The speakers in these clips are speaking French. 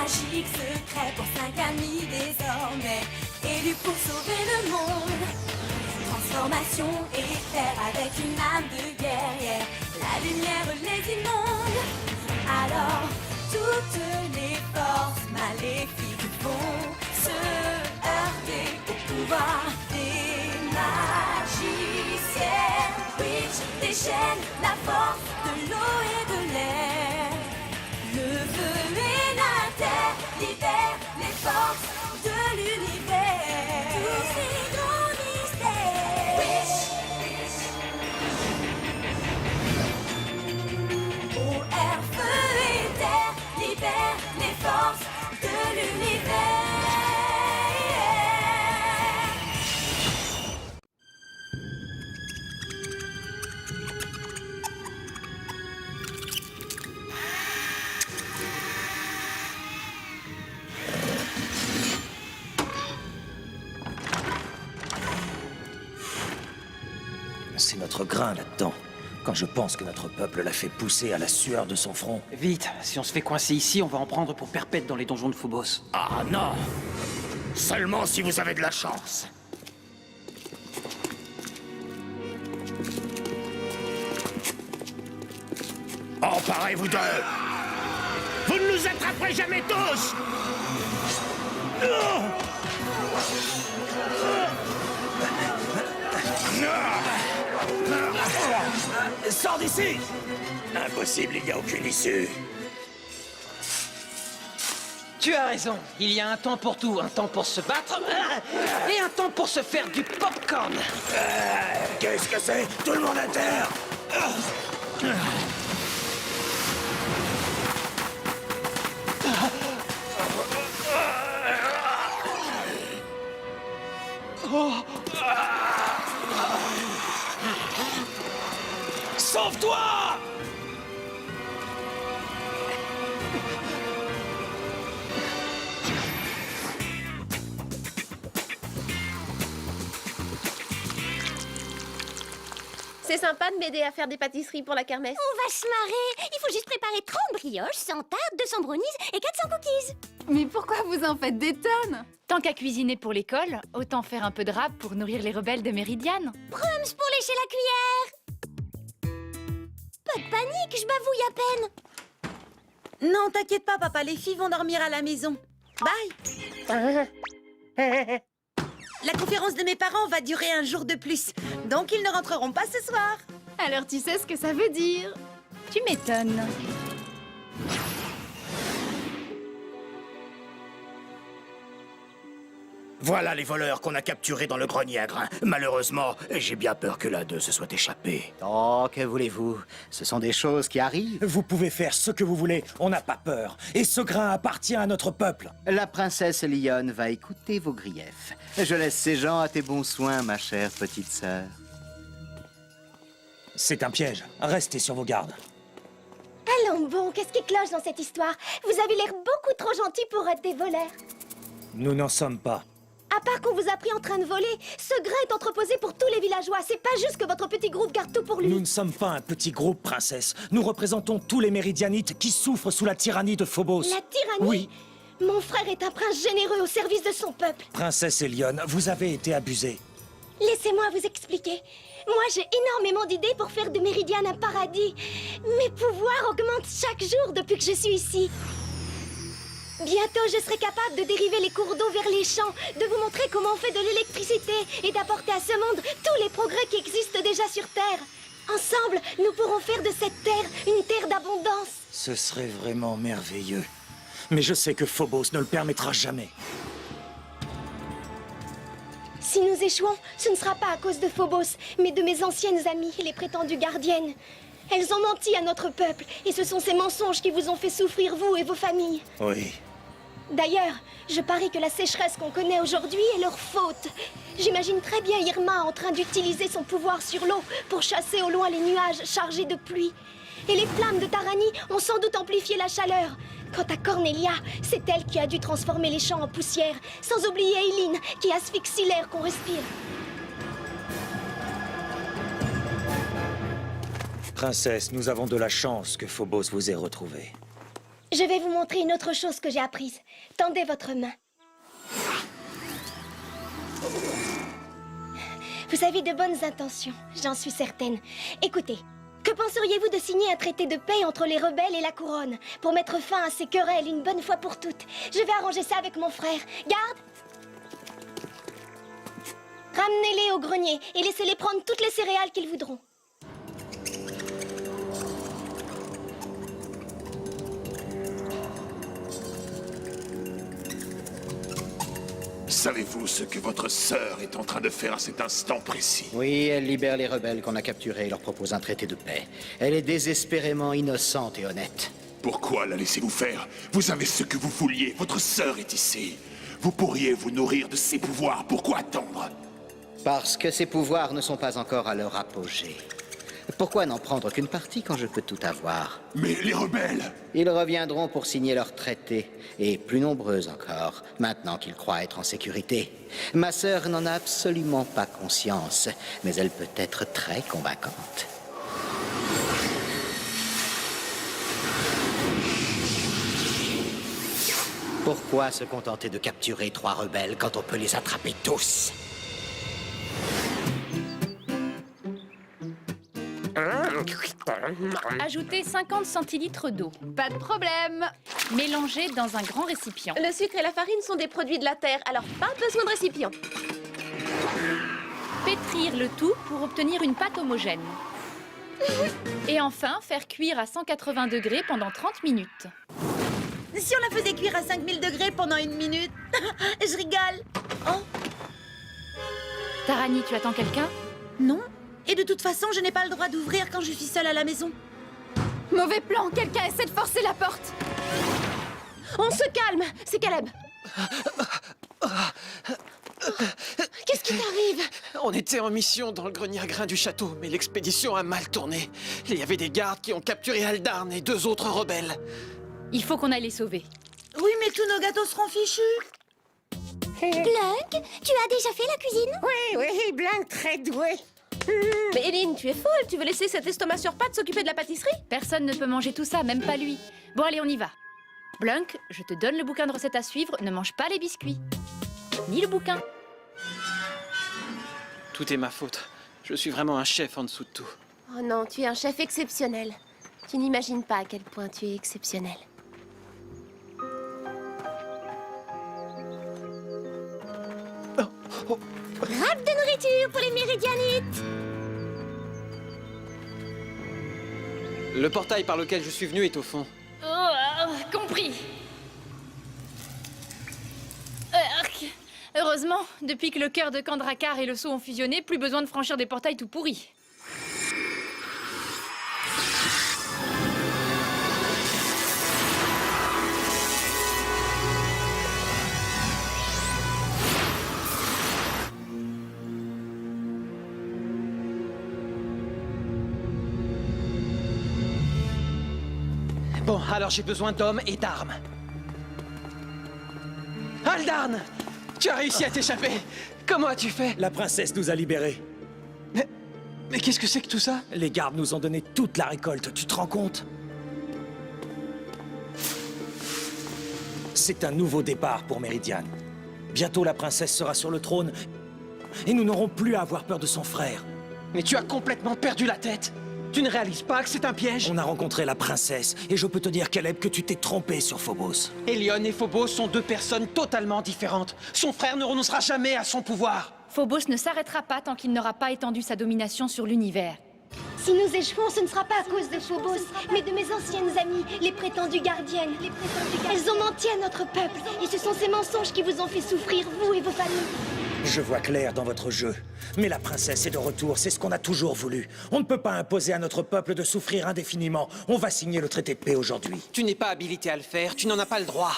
magique secret pour 5 amis désormais, élus pour sauver le monde. Transformation éclair avec une âme de guerrière, la lumière les inonde. Alors toutes les forces maléfiques vont se heurter au pouvoir des magiciens. Witch déchaîne la force de l'eau et de l'air. Le feu et la terre libèrent les forces de l'univers. Tous ces grands mystères. Eau, air, feu et terre libèrent les forces de l'univers. C'est notre grain là-dedans. Quand je pense que notre peuple l'a fait pousser à la sueur de son front. Vite, si on se fait coincer ici, on va en prendre pour perpète dans les donjons de Phobos. Ah non! Seulement si vous avez de la chance. Emparez-vous d'eux! Vous ne nous attraperez jamais tous! Sors d'ici! Impossible, il n'y a aucune issue. Tu as raison, il y a un temps pour tout, un temps pour se battre et un temps pour se faire du popcorn. Qu'est-ce que c'est? Tout le monde à terre! Sauve-toi! C'est sympa de m'aider à faire des pâtisseries pour la kermesse. On va se marrer. Il faut juste préparer 30 brioches, 100 tartes, 200 brownies et 400 cookies. Mais pourquoi vous en faites des tonnes? Tant qu'à cuisiner pour l'école, autant faire un peu de rap pour nourrir les rebelles de Méridiane. Prums pour lécher la cuillère. Pas de panique, je bavouille à peine. Non, t'inquiète pas, papa, les filles vont dormir à la maison. Bye. La conférence de mes parents va durer un jour de plus, donc ils ne rentreront pas ce soir. Alors tu sais ce que ça veut dire. Tu m'étonnes. Voilà les voleurs qu'on a capturés dans le grenier à grains. Malheureusement, j'ai bien peur que l'un d'eux se soit échappé. Oh, que voulez-vous? Ce sont des choses qui arrivent. Vous pouvez faire ce que vous voulez, on n'a pas peur. Et ce grain appartient à notre peuple. La princesse Lionne va écouter vos griefs. Je laisse ces gens à tes bons soins, ma chère petite sœur. C'est un piège. Restez sur vos gardes. Allons bon, qu'est-ce qui cloche dans cette histoire? Vous avez l'air beaucoup trop gentil pour être des voleurs. Nous n'en sommes pas. À part qu'on vous a pris en train de voler, ce grain est entreposé pour tous les villageois. C'est pas juste que votre petit groupe garde tout pour lui. Nous ne sommes pas un petit groupe, princesse. Nous représentons tous les Méridianites qui souffrent sous la tyrannie de Phobos. La tyrannie? Oui. Mon frère est un prince généreux au service de son peuple. Princesse Elione, vous avez été abusée. Laissez-moi vous expliquer. Moi, j'ai énormément d'idées pour faire de Méridiane un paradis. Mes pouvoirs augmentent chaque jour depuis que je suis ici. Bientôt, je serai capable de dériver les cours d'eau vers les champs, de vous montrer comment on fait de l'électricité et d'apporter à ce monde tous les progrès qui existent déjà sur Terre. Ensemble, nous pourrons faire de cette terre une terre d'abondance. Ce serait vraiment merveilleux. Mais je sais que Phobos ne le permettra jamais. Si nous échouons, ce ne sera pas à cause de Phobos, mais de mes anciennes amies, les prétendues gardiennes. Elles ont menti à notre peuple, et ce sont ces mensonges qui vous ont fait souffrir, vous et vos familles. Oui. D'ailleurs, je parie que la sécheresse qu'on connaît aujourd'hui est leur faute. J'imagine très bien Irma en train d'utiliser son pouvoir sur l'eau pour chasser au loin les nuages chargés de pluie. Et les flammes de Tarani ont sans doute amplifié la chaleur. Quant à Cornelia, c'est elle qui a dû transformer les champs en poussière, sans oublier Eileen, qui asphyxie l'air qu'on respire. Princesse, nous avons de la chance que Phobos vous ait retrouvé. Je vais vous montrer une autre chose que j'ai apprise. Tendez votre main. Vous avez de bonnes intentions, j'en suis certaine. Écoutez, que penseriez-vous de signer un traité de paix entre les rebelles et la couronne pour mettre fin à ces querelles une bonne fois pour toutes? Je vais arranger ça avec mon frère. Garde! Ramenez-les au grenier et laissez-les prendre toutes les céréales qu'ils voudront. Savez-vous ce que votre sœur est en train de faire à cet instant précis? Oui, elle libère les rebelles qu'on a capturés et leur propose un traité de paix. Elle est désespérément innocente et honnête. Pourquoi la laissez-vous faire? Vous avez ce que vous vouliez, votre sœur est ici. Vous pourriez vous nourrir de ses pouvoirs, pourquoi attendre? Parce que ses pouvoirs ne sont pas encore à leur apogée. Pourquoi n'en prendre qu'une partie quand je peux tout avoir? Mais les rebelles! Ils reviendront pour signer leur traité, et plus nombreux encore, maintenant qu'ils croient être en sécurité. Ma sœur n'en a absolument pas conscience, mais elle peut être très convaincante. Pourquoi se contenter de capturer 3 rebelles quand on peut les attraper tous? Ajoutez 50 centilitres d'eau. Pas de problème. Mélangez dans un grand récipient. Le sucre et la farine sont des produits de la terre, alors pas besoin de récipient. Pétrir le tout pour obtenir une pâte homogène. Et enfin, faire cuire à 180 degrés pendant 30 minutes. Si on la faisait cuire à 5000 degrés pendant 1 minute, je rigole. Oh, Tarani, tu attends quelqu'un? non. Et de toute façon, je n'ai pas le droit d'ouvrir quand je suis seule à la maison. Mauvais plan, quelqu'un essaie de forcer la porte. On se calme, c'est Caleb. Qu'est-ce qui t'arrive? On était en mission dans le grenier à grains du château, mais l'expédition a mal tourné. Il y avait des gardes qui ont capturé Aldarn et 2 autres rebelles. Il faut qu'on aille les sauver. Oui, mais tous nos gâteaux seront fichus. Blunk, tu as déjà fait la cuisine? Oui, Blanc, très doué. Mais Eline, tu es folle, tu veux laisser cet estomac sur pattes s'occuper de la pâtisserie? Personne ne peut manger tout ça, même pas lui. Bon, allez, on y va. Blunk, je te donne le bouquin de recettes à suivre. Ne mange pas les biscuits. Ni le bouquin. Tout est ma faute. Je suis vraiment un chef en dessous de tout. Oh non, tu es un chef exceptionnel. Tu n'imagines pas à quel point tu es exceptionnel. Râpe de nourriture pour les méridianites! Le portail par lequel je suis venu est au fond. Compris. Heureusement, depuis que le cœur de Kandrakar et le seau ont fusionné, plus besoin de franchir des portails tout pourris. Bon, alors j'ai besoin d'hommes et d'armes. Aldarn! Tu as réussi à t'échapper! Comment as-tu fait? La princesse nous a libérés. Mais qu'est-ce que c'est que tout ça? Les gardes nous ont donné toute la récolte, tu te rends compte? C'est un nouveau départ pour Méridiane. Bientôt la princesse sera sur le trône et nous n'aurons plus à avoir peur de son frère. Mais tu as complètement perdu la tête! Tu ne réalises pas que c'est un piège? On a rencontré la princesse et je peux te dire, Caleb, que tu t'es trompé sur Phobos. Elion et Phobos sont 2 personnes totalement différentes. Son frère ne renoncera jamais à son pouvoir. Phobos ne s'arrêtera pas tant qu'il n'aura pas étendu sa domination sur l'univers. Si nous échouons, ce ne sera pas à cause de Phobos, mais de mes anciennes amies, les prétendues gardiennes. Elles ont menti à notre peuple, et ce sont ces mensonges qui vous ont fait souffrir, vous et vos familles. Je vois clair dans votre jeu. Mais la princesse est de retour, c'est ce qu'on a toujours voulu. On ne peut pas imposer à notre peuple de souffrir indéfiniment. On va signer le traité de paix aujourd'hui. Tu n'es pas habilité à le faire, tu n'en as pas le droit.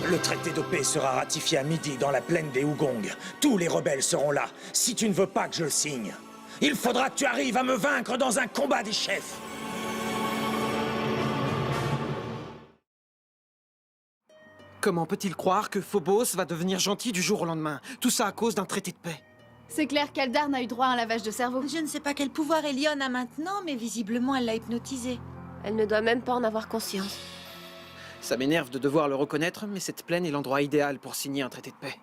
Le traité de paix sera ratifié à midi dans la plaine des Hugong. Tous les rebelles seront là, si tu ne veux pas que je le signe. Il faudra que tu arrives à me vaincre dans un combat des chefs. Comment peut-il croire que Phobos va devenir gentil du jour au lendemain? Tout ça à cause d'un traité de paix. C'est clair qu'Aldarn a eu droit à un lavage de cerveau. Je ne sais pas quel pouvoir Elion a maintenant, mais visiblement elle l'a hypnotisé. Elle ne doit même pas en avoir conscience. Ça m'énerve de devoir le reconnaître, mais cette plaine est l'endroit idéal pour signer un traité de paix.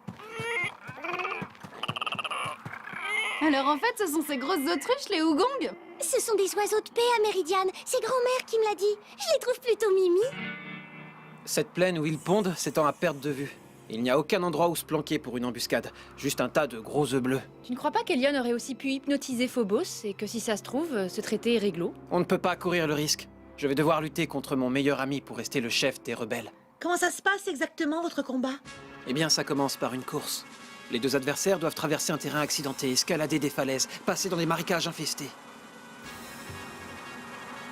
Alors en fait, ce sont ces grosses autruches, les Hugongs? Ce sont des oiseaux de paix à Méridiane. C'est grand-mère qui me l'a dit. Je les trouve plutôt mimi. Cette plaine où ils pondent s'étend à perte de vue. Il n'y a aucun endroit où se planquer pour une embuscade. Juste un tas de gros œufs bleus. Tu ne crois pas qu'Elion aurait aussi pu hypnotiser Phobos et que si ça se trouve, ce traité est réglo? On ne peut pas courir le risque. Je vais devoir lutter contre mon meilleur ami pour rester le chef des rebelles. Comment ça se passe exactement, votre combat? Eh bien, ça commence par une course. Les deux adversaires doivent traverser un terrain accidenté, escalader des falaises, passer dans des marécages infestés.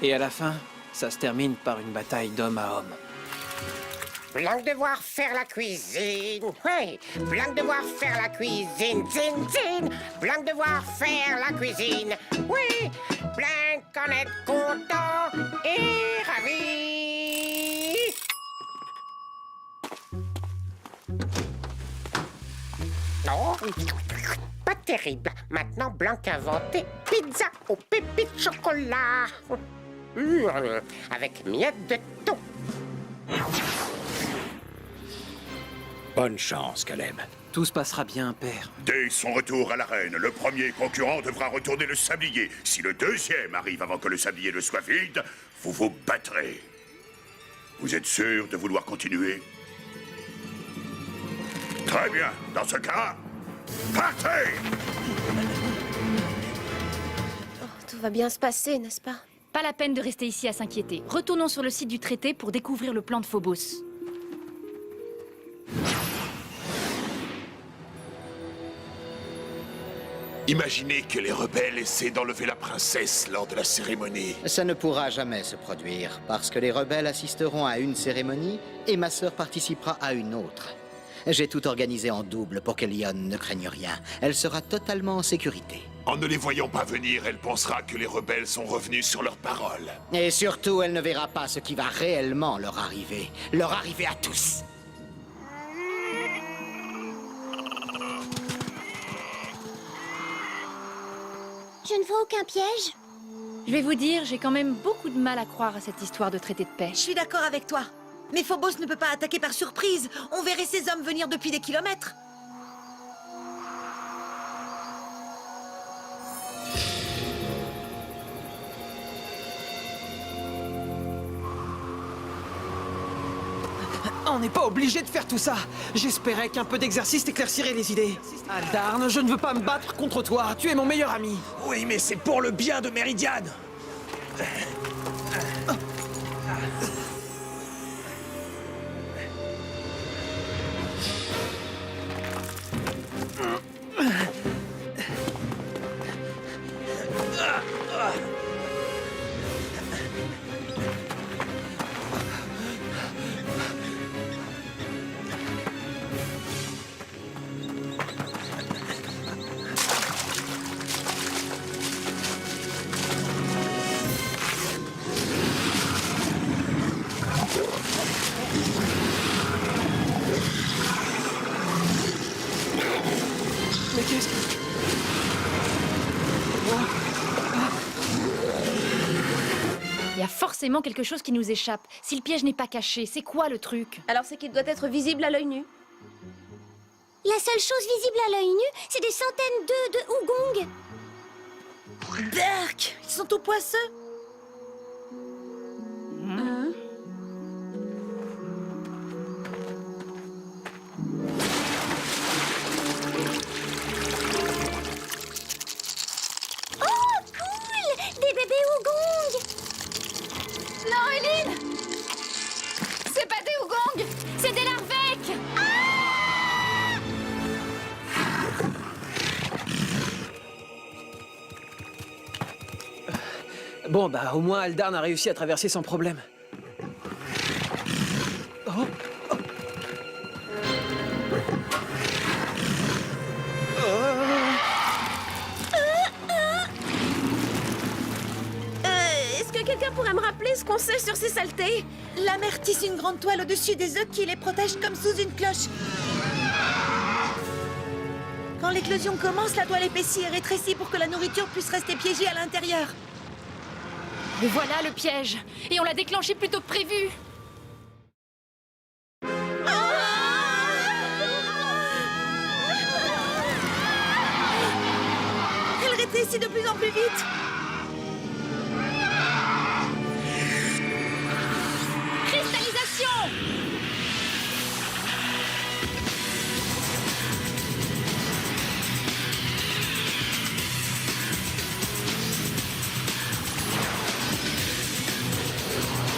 Et à la fin, ça se termine par une bataille d'homme à homme. Blanc devoir faire la cuisine, oui. Blanc devoir faire la cuisine, zin, zin. Blanc devoir faire la cuisine, oui. Blanc en est content et ravi. Oh, pas terrible. Maintenant, Blanc a inventé pizza aux pépites de chocolat. Avec miettes de thon. Bonne chance, Caleb. Tout se passera bien, père. Dès son retour à l'arène, le premier concurrent devra retourner le sablier. Si le deuxième arrive avant que le sablier ne soit vide, vous vous battrez. Vous êtes sûr de vouloir continuer? Très bien. Dans ce cas, partez! Oh, tout va bien se passer, n'est-ce pas? Pas la peine de rester ici à s'inquiéter. Retournons sur le site du traité pour découvrir le plan de Phobos. Imaginez que les rebelles essaient d'enlever la princesse lors de la cérémonie. Ça ne pourra jamais se produire, parce que les rebelles assisteront à une cérémonie et ma sœur participera à une autre. J'ai tout organisé en double pour qu'Elion ne craigne rien. Elle sera totalement en sécurité. En ne les voyant pas venir, elle pensera que les rebelles sont revenus sur leurs paroles. Et surtout, elle ne verra pas ce qui va réellement leur arriver. Leur arriver à tous. Je ne vois aucun piège. Je vais vous dire, j'ai quand même beaucoup de mal à croire à cette histoire de traité de paix. Je suis d'accord avec toi. Mais Phobos ne peut pas attaquer par surprise. On verrait ces hommes venir depuis des kilomètres. On n'est pas obligé de faire tout ça. J'espérais qu'un peu d'exercice t'éclaircirait les idées. Aldarn, je ne veux pas me battre contre toi. Tu es mon meilleur ami. Oui, mais c'est pour le bien de Méridiane. Mais qu'est-ce que... Il y a forcément quelque chose qui nous échappe. Si le piège n'est pas caché, c'est quoi le truc? Alors c'est qu'il doit être visible à l'œil nu. La seule chose visible à l'œil nu, c'est des centaines d'œufs de Hugong. Berk, ils sont tout poisseux. Oh, cool! Des bébés Hugong. Non, Eileen! C'est pas des Hugongs! C'est des larvèques! Bon, bah, au moins Aldarn a réussi à traverser sans problème. Oh. Est-ce que quelqu'un pourrait me rappeler ce qu'on sait sur ces saletés? La mère tisse une grande toile au-dessus des œufs qui les protège comme sous une cloche. Quand l'éclosion commence, la toile épaissit et rétrécit pour que la nourriture puisse rester piégée à l'intérieur. Et voilà le piège. Et on l'a déclenché plus tôt que prévu. Elle rétrécit de plus en plus vite. Cristallisation!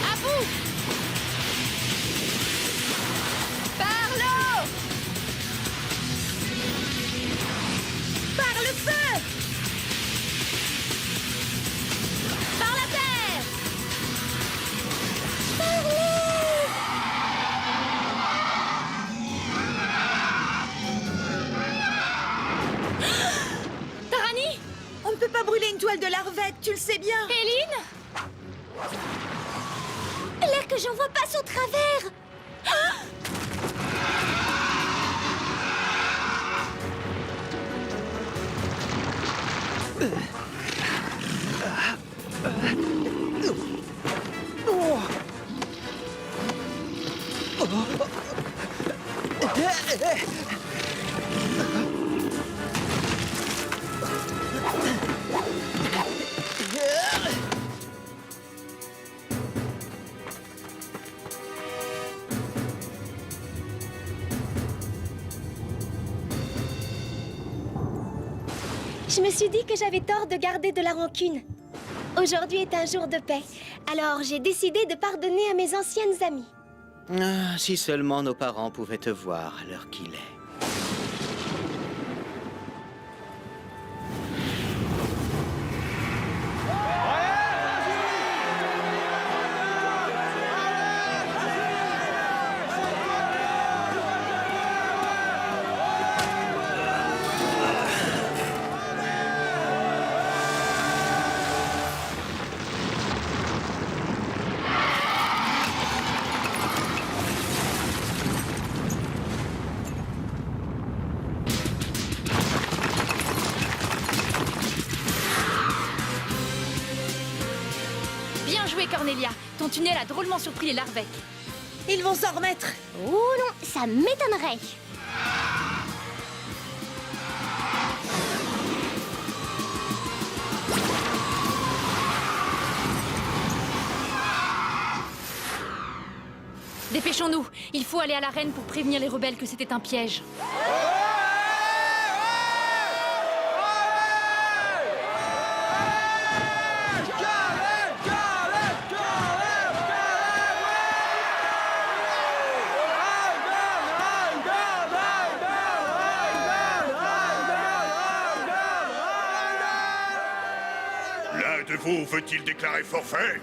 À vous! Par l'eau! Par le feu! Par la terre! Tarani? On ne peut pas brûler une toile de Larvec, tu le sais bien. Éline? Là que j'en vois pas son travers. Je me suis dit que j'avais tort de garder de la rancune. Aujourd'hui est un jour de paix, alors j'ai décidé de pardonner à mes anciennes amies. Ah, si seulement nos parents pouvaient te voir à l'heure qu'il est. Bien joué, Cornelia. Ton tunnel a drôlement surpris les Larvec. Ils vont s'en remettre. Oh non, ça m'étonnerait. Dépêchons-nous. Il faut aller à l'arène pour prévenir les rebelles que c'était un piège. L'un de vous veut-il déclarer forfait?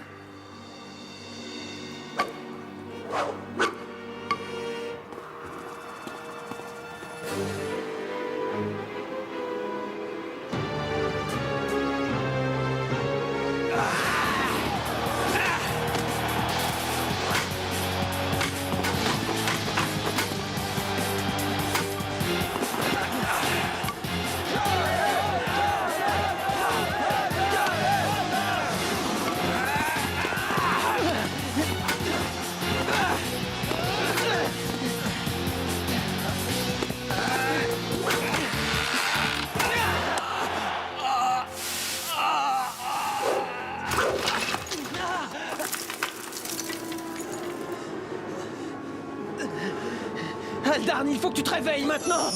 Aldarn, il faut que tu te réveilles maintenant!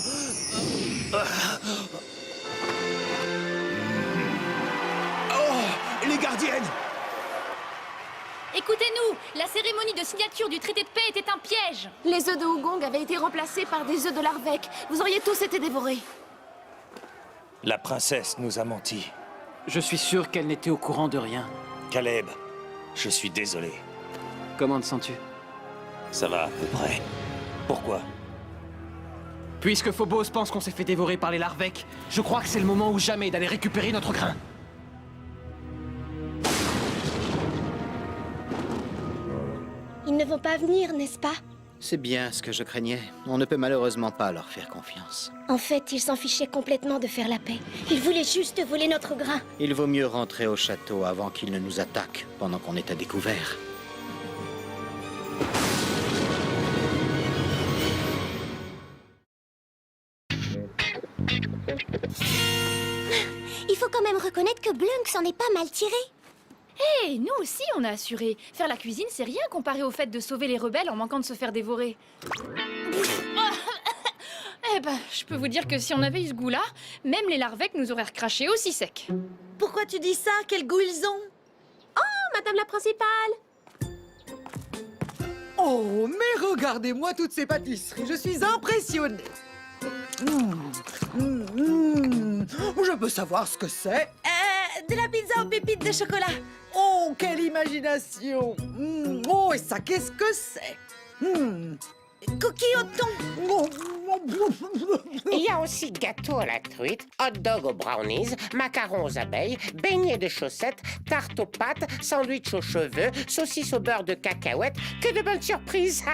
Oh, les gardiennes! Écoutez-nous, la cérémonie de signature du traité de paix était un piège. Les œufs de Wugong avaient été remplacés par des œufs de Larvec. Vous auriez tous été dévorés. La princesse nous a menti. Je suis sûr qu'elle n'était au courant de rien. Caleb, je suis désolé. Comment te sens-tu? Ça va à peu près. Pourquoi? Puisque Phobos pense qu'on s'est fait dévorer par les Larvec, je crois que c'est le moment ou jamais d'aller récupérer notre grain. Ils ne vont pas venir, n'est-ce pas? C'est bien ce que je craignais. On ne peut malheureusement pas leur faire confiance. En fait, ils s'en fichaient complètement de faire la paix. Ils voulaient juste voler notre grain. Il vaut mieux rentrer au château avant qu'ils ne nous attaquent, pendant qu'on est à découvert. Il faut quand même reconnaître que Blunk s'en est pas mal tiré. Hé, nous aussi on a assuré. Faire la cuisine, c'est rien comparé au fait de sauver les rebelles en manquant de se faire dévorer. Eh ben, je peux vous dire que si on avait eu ce goût-là, même les larvecs nous auraient recraché aussi sec. Pourquoi tu dis ça? Quel goût ils ont? Madame la principale! Oh, mais regardez-moi toutes ces pâtisseries, je suis impressionnée. Je peux savoir ce que c'est? De la pizza aux pépites de chocolat. Oh, quelle imagination. Oh, et ça, qu'est-ce que c'est? Cookies au thon. Il y a aussi gâteau à la truite, hot dog aux brownies, macarons aux abeilles, beignets de chaussettes, tarte aux pâtes, sandwich aux cheveux, saucisses au beurre de cacahuètes. Que de bonnes surprises!